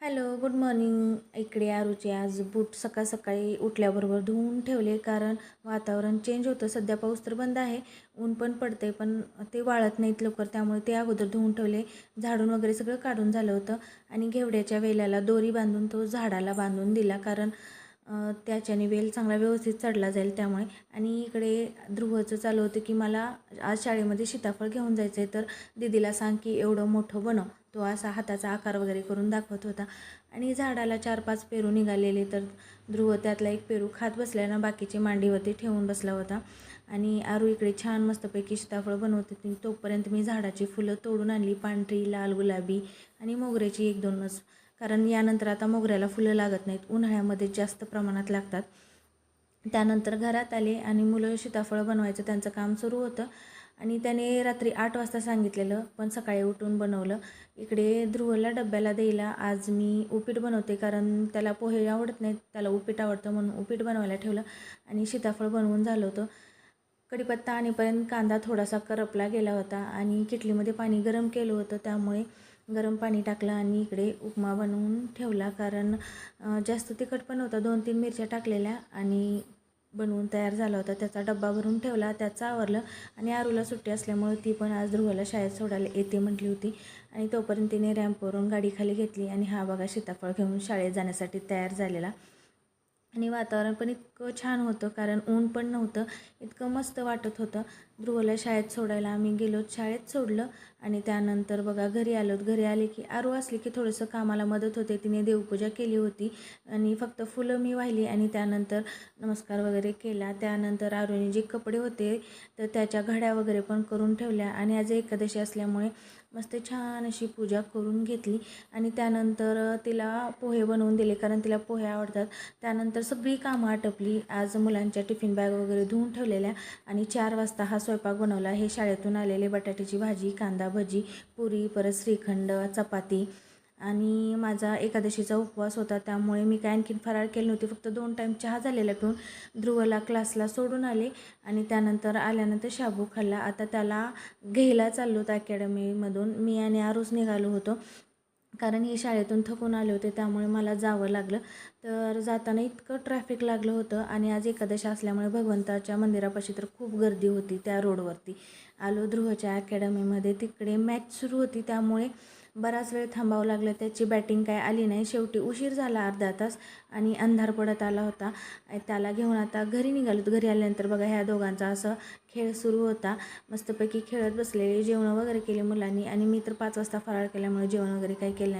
Hello, good morning. इकडे आरूचे आज बूट सकाळ सकाळी उठल्याबरोबर धुवून ठेवले, कारण वातावरण चेंज होतं. सध्या पाऊस तर बंद आहे, ऊन पण पडते, पण ते वाळत नाहीत लवकर, त्यामुळे ते अगोदर धुवून ठेवले. झाडून वगैरे सगळं काढून झालं होतं आणि घेवड्याच्या वेलाला दोरी बांधून तो झाडाला बांधून दिला, कारण त्याच्याने वेल चांगला व्यवस्थित चढला जाईल त्यामुळे. आणि इकडे ध्रुवचं चालू होतं की मला आज शाळेमध्ये सीताफळ घेऊन जायचं आहे, तर दीदीला सांग की एवढं मोठं बनव. तो असा हाताचा आकार वगैरे करून दाखवत होता. आणि झाडाला 4-5 पेरू निघालेले, तर ध्रुव त्यातला एक पेरू खात बसल्यानं बाकीचे मांडीवरती ठेवून बसला होता. आणि आरू इकडे छान मस्तपैकी सीताफळ बनवत होती. तोपर्यंत मी झाडाची फुलं तोडून आणली, पांढरी, लाल, गुलाबी आणि मोगऱ्याची 1-2च, कारण यानंतर आता मोगऱ्याला फुलं लागत नाहीत, उन्हाळ्यामध्ये जास्त प्रमाणात लागतात. त्यानंतर घरात आले आणि मुलं सीताफळं बनवायचं त्यांचं काम सुरू होतं. आणि त्याने रात्री 8 वाजता सांगितलेलं, पण सकाळी उठून बनवलं. इकडे ध्रुवला डब्याला द्यायला आज मी उपीट बनवते, कारण त्याला पोहे आवडत नाहीत, त्याला उपीट आवडतं, म्हणून उपीट बनवायला ठेवलं. आणि सीताफळ बनवून झालं होतं. कढीपत्ता आणीपर्यंत कांदा थोडासा करपला गेला होता आणि किटलीमध्ये पाणी गरम केलं होतं, त्यामुळे गरम पाणी टाकलं आणि इकडे उपमा बनवून ठेवला, कारण जास्त तिखट पण होता. 2-3 मिरच्या टाकलेल्या आणि बनवून तयार झाला होता. त्याचा डब्बा भरून ठेवला, त्याचं आवरलं. आणि आरूला सुट्टी असल्यामुळे ती पण आज ध्रुवला शाळेत सोडायला येते म्हटली होती. आणि तोपर्यंत तिने रॅम्पवरून गाडी खाली घेतली आणि हा बघा सीताफळ घेऊन शाळेत जाण्यासाठी तयार झालेला. आणि वातावरण पण इतकं छान होतं, कारण ऊन पण नव्हतं, इतकं मस्त वाटत होतं. ध्रुवला शाळेत सोडायला आम्ही गेलो, शाळेत सोडलं आणि त्यानंतर बघा घरी आलो. घरी आले की आरू असली की थोडंसं कामाला मदत होते. तिने देवपूजा केली होती आणि फक्त फुलं मी वाहिली आणि त्यानंतर नमस्कार वगैरे केला. त्यानंतर आरूने जे कपडे होते तर त्याच्या घड्या वगैरे पण करून ठेवल्या. आणि आज एकादशी असल्यामुळे मस्त छान अशी पूजा करून घेतली. आणि त्यानंतर तिला पोहे बनवून दिले, कारण तिला पोहे आवडतात. त्यानंतर सगळी कामं आटपली. आज मुलांच्या टिफिन बॅग वगैरे धुवून ठेवलेल्या आणि 4 वाजता हा स्वयंपाक बनवला. हे शाळेतून आलेले बटाट्याची भाजी, कांदा भजी, पुरी, परत श्रीखंड, चपाती. आणि माझा एकादशीचा उपवास होता, त्यामुळे मी काय आणखीन फराळ केले नव्हते, फक्त 2 टाईम चहा झालेला पिऊन ध्रुवला क्लासला सोडून आले. आणि त्यानंतर आल्यानंतर शाबू खाल्ला. आता त्याला घ्यायला चाललो होतो अकॅडमीमधून. मी आणि आरूच निघालो होतो, कारण हे शाळेतून थकून आले होते, त्यामुळे मला जावं लागलं. तर जाताना इतकं ट्रॅफिक लागलं होतं. आणि आज एकादशी असल्यामुळे भगवंताच्या मंदिरापाशी तर खूप गर्दी होती. त्या रोडवरती आलो ध्रुवच्या अकॅडमीमध्ये. तिकडे मॅच सुरू होती, त्यामुळे बराच वेळ थांबावं लागलं. त्याची बॅटिंग काय आली नाही. शेवटी उशीर झाला अर्धा तास आणि अंधार पडत आला होता. त्याला घेऊन आता घरी निघालो. घरी आल्यानंतर बघा ह्या दोघांचा असं खेळ सुरू होता. मस्तपैकी खेळत बसलेले, जेवण वगैरे केले मुलांनी. आणि मी तर 5 वाजता फराळ केल्यामुळे जेवण वगैरे काही केलं नाही.